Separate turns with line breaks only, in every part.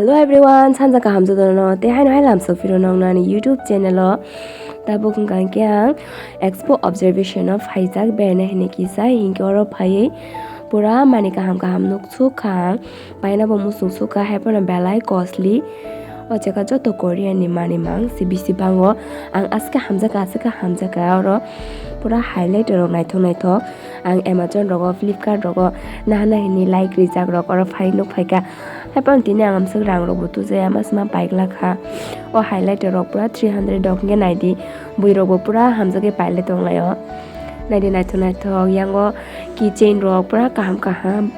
Hello everyone, sansa kaham zo dono te hai no hai lam so firo nong na ni YouTube channel lo ta bo kung kan kyang expo observation of Haizak berne hene ki sai hing oro phai pura mani kaham nuk chu khang paina bo mu su ka hai pon belai costly o cheka joto Korean ni mani mang CBC bango ang aska hamza ka oro pura highlight ro nai thok ang Amazon rogo Flipkart rogo nahana hini like rijak rogo oro phai nuk phai ka hai pon tini ang amsuk rang rogo tu je amasma bike la kha o highlight ro pura 300 dok nge nai di bui rogo pura hamza ke paile tong layo nai di nai thok yango keychain ro pura kaham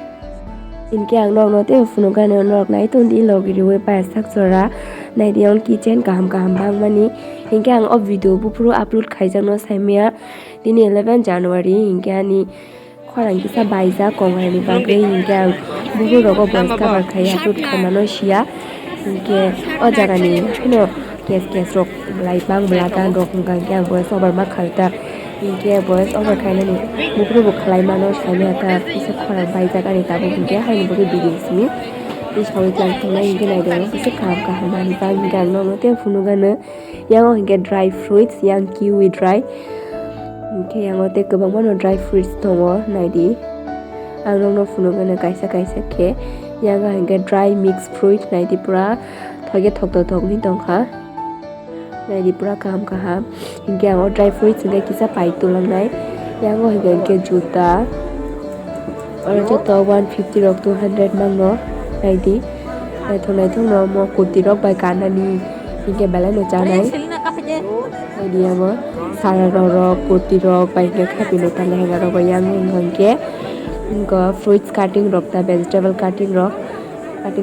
इनके आंग नोक नोते फुनुका ने नोक नाइ तुंदी लोगिरि वे पाय sak jora nai dion kitchen kaham bang mani इनके आंग अब भिडियो बु पुरो upload खाइजang no saimia dini 11 January इनके ani khorang kisa baisa kongai ni bangre इनके आंग बुबु rogo boys ka bar khai upload khamano sia इनके o jaga ni no kes rok lai bang blata rok ngang yang boys over ma khalta इनके boys over खाइना नि बुबु बु खलाइ मानो साइमia ta isa khorang baisa ka ni ta bu ke haini bu video simi is how it like na inge nai do isa kaham mani bang gang no te funuga ne yang inge dry fruits yang kiwi dry inge yang te kobang no dry fruits tongo nai di ang no funuga ne kaisa ke yang inge dry mixed fruit nai di pura thoge thok ni tongkha nai di pura kaham inge ang dry fruits inge kisa pai tulang nai yang inge juta oro joto 150 rok 200 mangno nai di nai thong no mo kurti rok bai kanani inge balai no chanai nai di amo sara rok kurti rok bai inge khapi no ta lehenga rok yang ngangke ingo fruits cutting rok ta vegetable cutting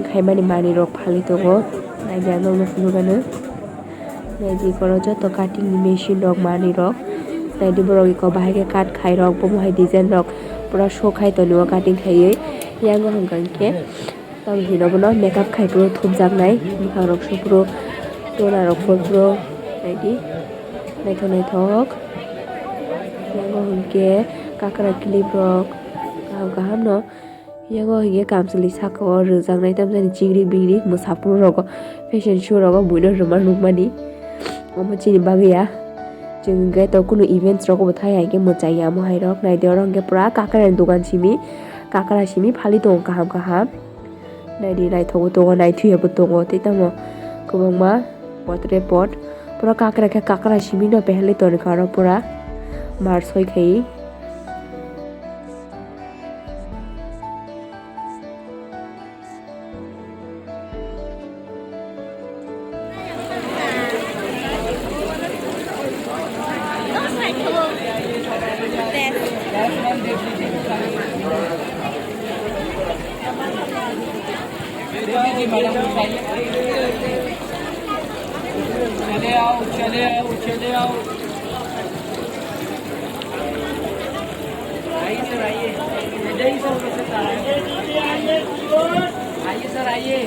khaimani mani rok phali tongo nai di no fulugano nai di koro joto cutting ni machine rok mani rok nai di borok ko bahai ke cut khai rok bomo hai design rok pura show khai to no cutting khai yang ngangke tang hino bono makeup khai pro thumjak nai mukhang rok su pro tona rok pro nai di nai thok yang ngangke kakra clip rok kaham no yang ngangke kamsali sako rujak nai tam jani chingri musapur rok fashion show rok buino roma nukmani omo chini bagya jeng ge to kuno events rok bo thai ge mochai amo hai rok nai de rong ge pura kakra dukan simi phali tong kaham nai di nai thogo tongo nai thuye bo tongo te tamo kubangma portrait pot pura kakra simi no pehle ton karo pura mar soi khai
चले आओ आइए sir आइए sir आइए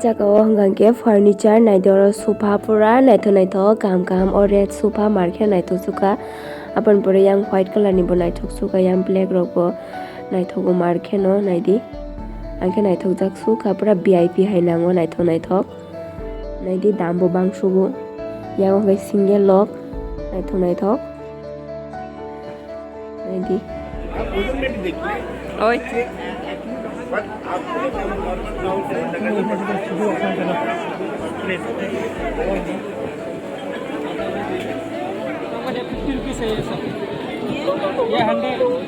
jaga o hanggang ke furniture nai doro sofa pura nai tho kaham o red sofa marke nai to suka apan pore yang white color ni bo nai thok suka yang black rok bo nai thogo marke no nai di angke nai thok jak suka pura VIP hai nango nai thok nai di dambo bang subu yang ho single lock nai thok nai di oi
ये 100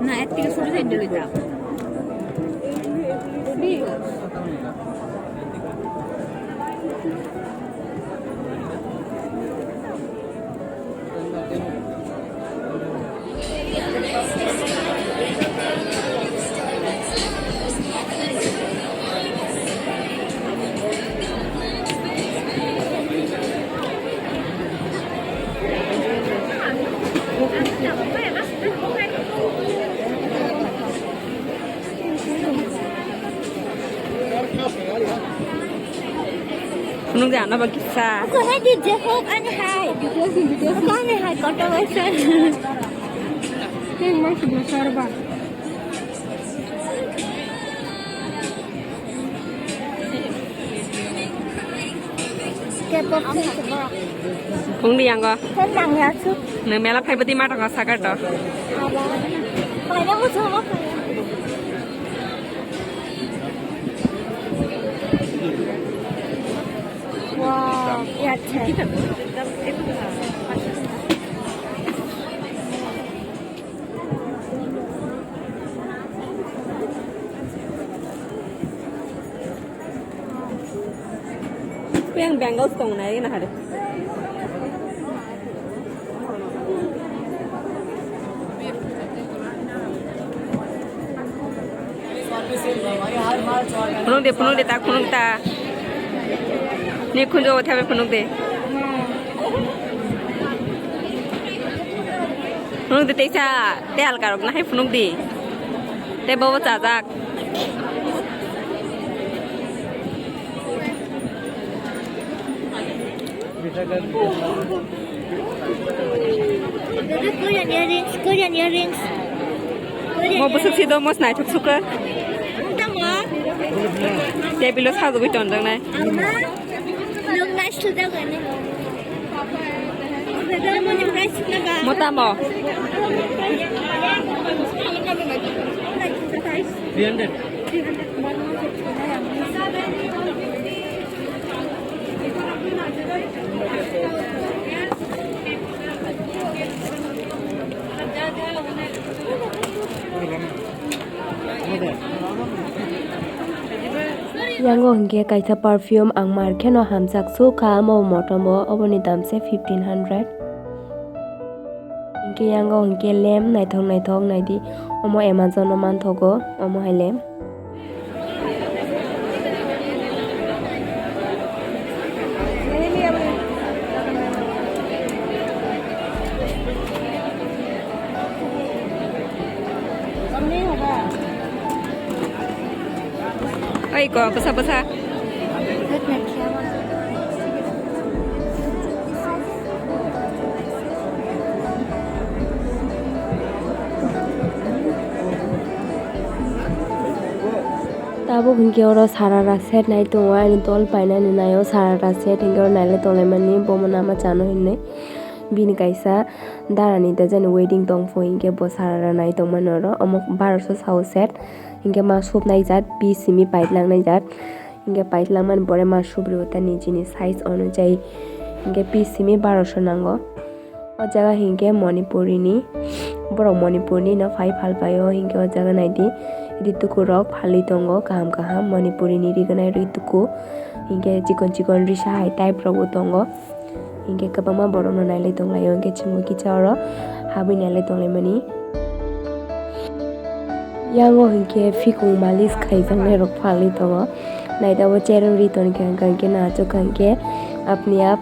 Nah, etika sudah saya dulu tak. Punung dia apa kisah?
Aku di Jehok anehai. Aku anehai kota Western. Ini masih besar bang. K-pop festival.
Punung dia yang kau.
Senang ya su.
Nemela pai peti mata kau sakar to.
Apa? Kayaknya aku sama kayak. Wow, ya cek.
Yang bangles tong nai na hari. Punung deh tak punung ta. Ni kunjo hotel punung deh. Punung deh teisa te alkarok na hai punung deh. Te bawa cajak.
Ada Korean earrings, Korean earrings.
Mau busuk sih do mos nai tuk suka.
Kita mau?
Dia bilos hal lebih condong nai.
Ama, nung nice sudah kan? Beda mau ni price naga.
Mau tak mau?
300.
Yango hingke kaisa perfume ang markeno hamjak su ka mo motombo oboni dam se 1500 hingke yango hingke lem naithok naidi omo Amazon o manthogo omo hai lem
Oi kok besar-besar.
Good na kiawan.
tabo hingke oro sarara set nai tongo ani tol painani nayo sarara set hingke oro naile tonglaimani bomona ma chano hinne bini kaisa darani da jani wedding tongfo hingke bo sarara nai tongmani oro omo 1200 sao set hingke ma sup nai jat 20 simi paitlang nai jat hingke paitlang mani bore ma subri ota nijini size onujai hingke 20 simi 1200 nango o jaga hingke Manipuri ni borok Manipuri no phai phalpayo hingke o jaga naidi rituku rok phali tongo kaham Manipuri ni riganai rituku hingke chikon risa hai type rok tongo hingke kabangma borok no nailai tonglayo hingke chimui kicha oro habi nailai tonglaimani yango hingke fikung malis khaijangnai rok phali tongo naidabo cherry tonke hingke nachok hingke apni ap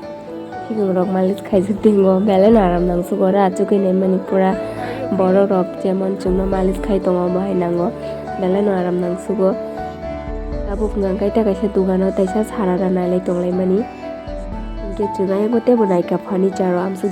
fikung rok malis khaijak dingo bele naram nangsugo achukui naimani pura borok rok jemon chungno malis khai tongo bahai nango bele naram nangsugo abo hingke kaita kaisa dugano taisa sarara nailai tonglaimani hingke chungai bo tebo naika furniture amsuk